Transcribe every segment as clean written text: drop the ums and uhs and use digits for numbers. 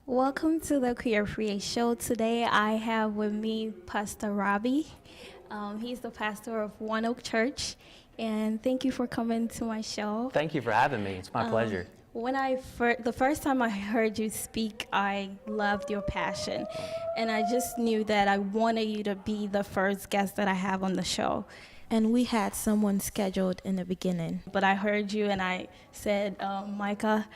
Welcome to the Queer Free Show. Today I have with me Pastor Robby. He's the pastor of One Oak Church, and thank you for coming to my show. Thank you for having me. It's my pleasure. The first time I heard you speak, I loved your passion, and I just knew that I wanted you to be the first guest that I have on the show. And we had someone scheduled in the beginning. But I heard you, and I said, Micah,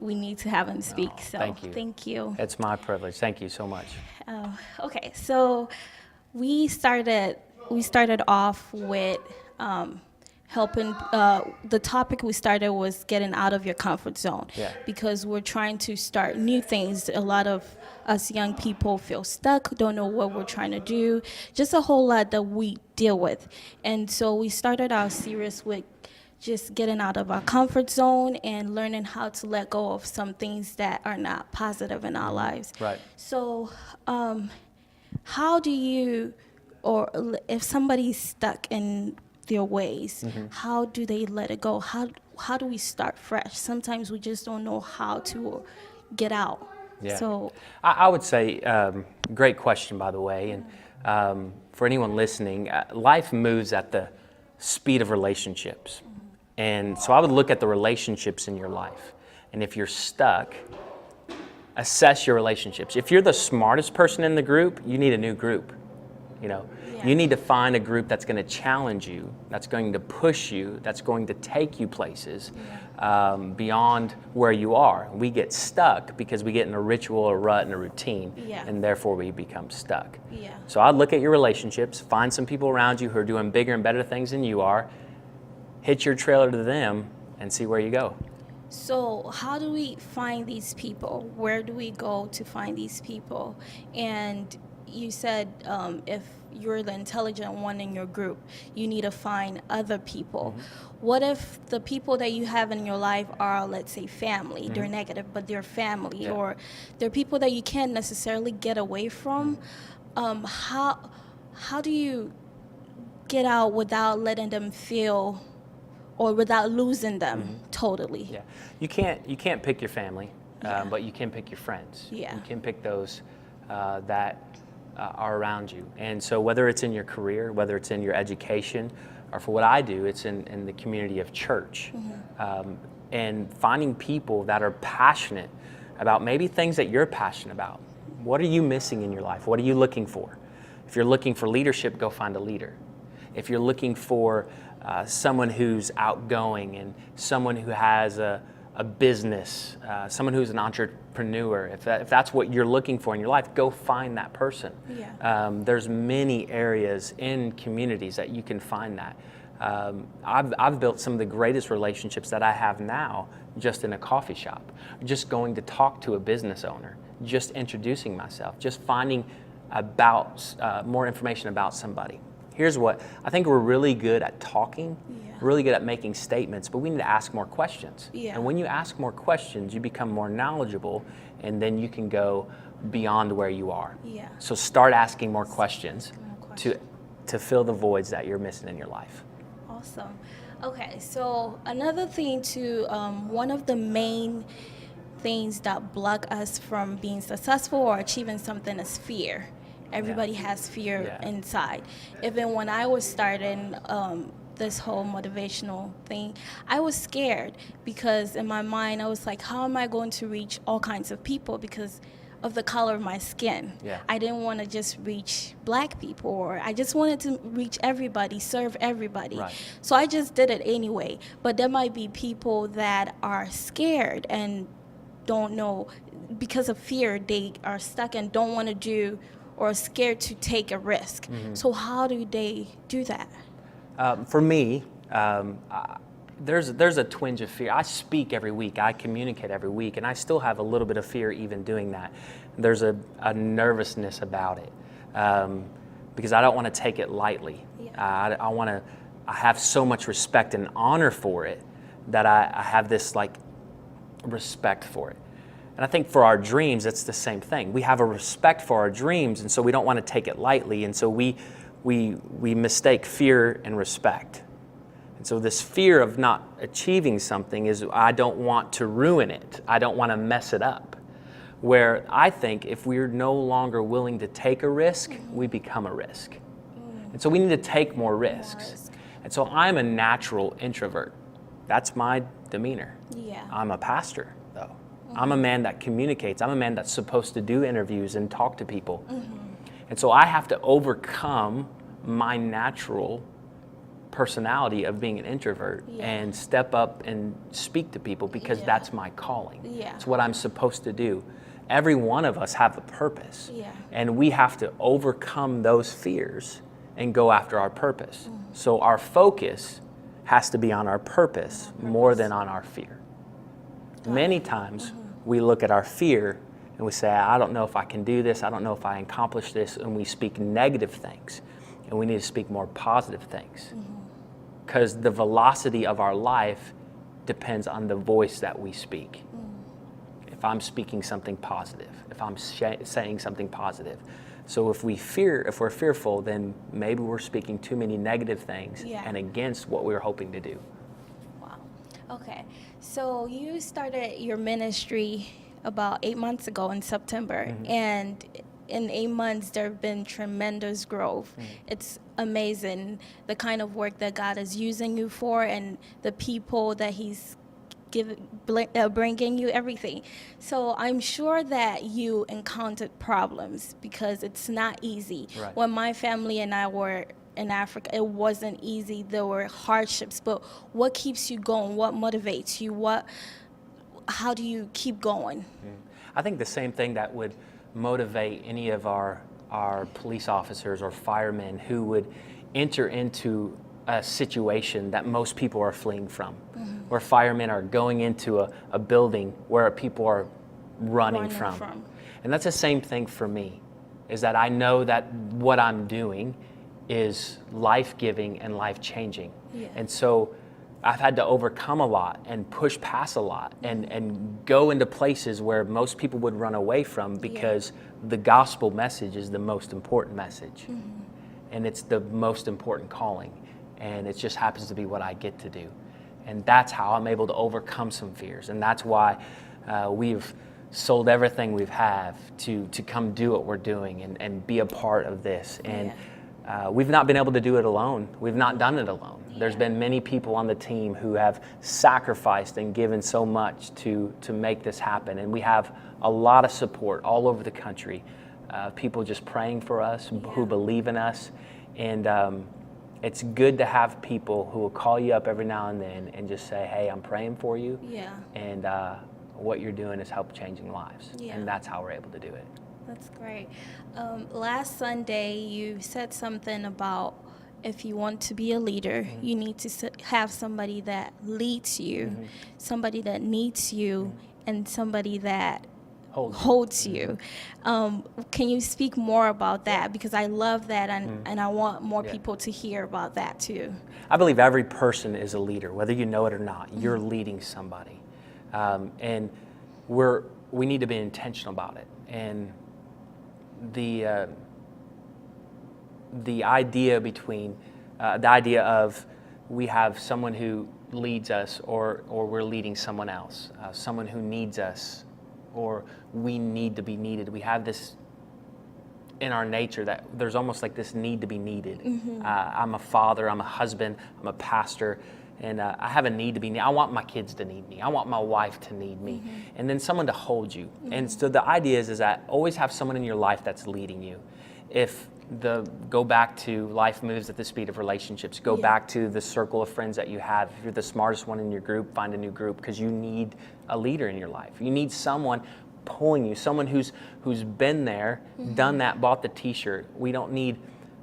we need to have him speak. So Thank you. Thank you. It's my privilege. Thank you so much. Okay, so we started off with helping. The topic we started was getting out of your comfort zone. Yeah. Because we're trying to start new things. A lot of us young people feel stuck, don't know what we're trying to do. Just a whole lot that we deal with. And so we started our series with just getting out of our comfort zone and learning how to let go of some things that are not positive in our lives. Right. So, how do you, or if somebody's stuck in their ways, how do they let it go? How do we start fresh? Sometimes we just don't know how to get out. Yeah. So, I would say, great question, by the way. And for anyone listening, life moves at the speed of relationships. And so I would look at the relationships in your life. And if you're stuck, assess your relationships. If you're the smartest person in the group, you need a new group. You need to find a group that's going to challenge you, that's going to push you, that's going to take you places beyond where you are. We get stuck because we get in a ritual, a rut, and a routine, and therefore we become stuck. Yeah. So I'd look at your relationships, find some people around you who are doing bigger and better things than you are, hitch your trailer to them, and see where you go. So how do we find these people? Where do we go to find these people? And you said if you're the intelligent one in your group, you need to find other people. What if the people that you have in your life are, let's say, family? They're negative, but they're family, or they're people that you can't necessarily get away from. How do you get out without letting them feel, or without losing them totally? Yeah, you can't pick your family, but you can pick your friends. Yeah. You can pick those that are around you. And so whether it's in your career, whether it's in your education, or for what I do, it's in the community of church. And finding people that are passionate about maybe things that you're passionate about. What are you missing in your life? What are you looking for? If you're looking for leadership, go find a leader. If you're looking for someone who's outgoing and someone who has a business, someone who's an entrepreneur, if that's what you're looking for in your life, go find that person. Yeah. There's many areas in communities that you can find that. I've built some of the greatest relationships that I have now just in a coffee shop, just going to talk to a business owner, just introducing myself, just finding about more information about somebody. Here's what I think: we're really good at talking, really good at making statements, but we need to ask more questions. Yeah. And when you ask more questions, you become more knowledgeable, and then you can go beyond where you are. Yeah. So start asking more questions to fill the voids that you're missing in your life. Awesome. Okay, so another thing too, one of the main things that block us from being successful or achieving something is fear. Everybody has fear inside. Even when I was starting this whole motivational thing, I was scared because in my mind I was like, how am I going to reach all kinds of people because of the color of my skin? Yeah. I didn't want to just reach black people, or I just wanted to reach everybody, serve everybody. Right. So I just did it anyway. But there might be people that are scared and don't know, because of fear, they are stuck and don't want to do or scared to take a risk. So how do they do that? For me, there's a twinge of fear. I speak every week, I communicate every week, and I still have a little bit of fear even doing that. There's a nervousness about it because I don't want to take it lightly. Yeah. I have so much respect and honor for it that I have this respect for it. And I think for our dreams, it's the same thing. We have a respect for our dreams, and so we don't want to take it lightly, and so we mistake fear and respect. And so this fear of not achieving something is, I don't want to ruin it. I don't want to mess it up. where I think if we're no longer willing to take a risk, we become a risk. And so we need to take more risks. And so I'm a natural introvert. That's my demeanor. Yeah. I'm a pastor, though. I'm a man that communicates. I'm a man that's supposed to do interviews and talk to people. And so I have to overcome my natural personality of being an introvert and step up and speak to people because that's my calling. It's what I'm supposed to do. Every one of us have a purpose. And we have to overcome those fears and go after our purpose. So our focus has to be on our purpose more than on our fear. Many times we look at our fear and we say, I don't know if I can do this, I don't know if I accomplish this, and we speak negative things. And we need to speak more positive things. Because the velocity of our life depends on the voice that we speak. If I'm speaking something positive, if I'm saying something positive. So if we're fearful, then maybe we're speaking too many negative things and against what we were hoping to do. Wow. Okay. So you started your ministry about 8 months ago in September, and in 8 months there have been tremendous growth. It's amazing the kind of work that God is using you for, and the people that He's bringing you, everything. So I'm sure that you encountered problems because it's not easy. Right. When my family and I were in Africa, it wasn't easy. There were hardships, but what keeps you going? What motivates you? How do you keep going? I think the same thing that would motivate any of our police officers or firemen who would enter into a situation that most people are fleeing from, where firemen are going into a building where people are running from. And that's the same thing for me, is that I know that what I'm doing is life-giving and life-changing. And so I've had to overcome a lot and push past a lot and go into places where most people would run away from because the gospel message is the most important message. And it's the most important calling. And it just happens to be what I get to do. And that's how I'm able to overcome some fears. And that's why we've sold everything we have to come do what we're doing and be a part of this. And we've not been able to do it alone. We've not done it alone. There's been many people on the team who have sacrificed and given so much to make this happen. And we have a lot of support all over the country. People just praying for us, who believe in us. And it's good to have people who will call you up every now and then and just say, hey, I'm praying for you. And what you're doing is help changing lives. And that's how we're able to do it. That's great. Last Sunday, you said something about if you want to be a leader, you need to have somebody that leads you, somebody that needs you, and somebody that holds you. Can you speak more about that? Because I love that, and I want more people to hear about that too. I believe every person is a leader, whether you know it or not. You're leading somebody. And we need to be intentional about it. And the idea of we have someone who leads us or we're leading someone else, someone who needs us, or we need to be needed. We have this in our nature that there's almost like this need to be needed. I'm a father, I'm a husband, I'm a pastor, and I have a need to be needed. I want my kids to need me. I want my wife to need me. And then someone to hold you. And so the idea is that always have someone in your life that's leading you. Go back to life moves at the speed of relationships. Go back to the circle of friends that you have. If you're the smartest one in your group, find a new group, because you need a leader in your life. You need someone pulling you, someone who's been there, done that, bought the t-shirt. We don't need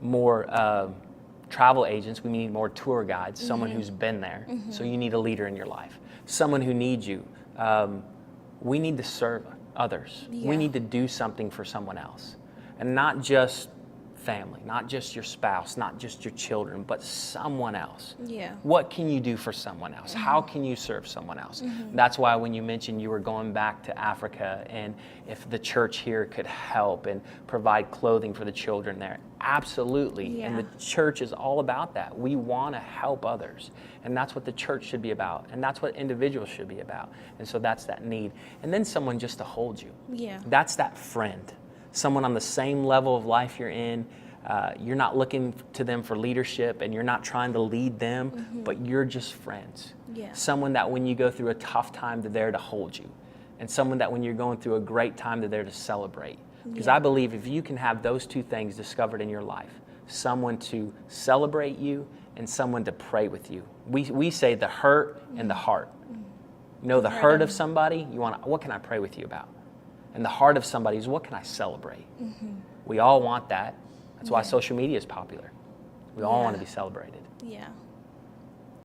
more travel agents. We need more tour guides, someone who's been there. So you need a leader in your life, someone who needs you. We need to serve others. We need to do something for someone else, and not just family, not just your spouse, not just your children, but someone else. Yeah. What can you do for someone else? How can you serve someone else? That's why when you mentioned you were going back to Africa, and if the church here could help and provide clothing for the children there, absolutely. Yeah. And the church is all about that. We want to help others. And that's what the church should be about. And that's what individuals should be about. And so that's that need. And then someone just to hold you. Yeah. That's that friend. Someone on the same level of life you're in. You're not looking to them for leadership, and you're not trying to lead them, but you're just friends. Yeah. Someone that when you go through a tough time, they're there to hold you. And someone that when you're going through a great time, they're there to celebrate. Because I believe if you can have those two things discovered in your life, someone to celebrate you and someone to pray with you. We say the hurt and the heart. You know, the hurt of somebody, what can I pray with you about? And the heart of somebody is, what can I celebrate? We all want that. That's why social media is popular. We all want to be celebrated. Yeah.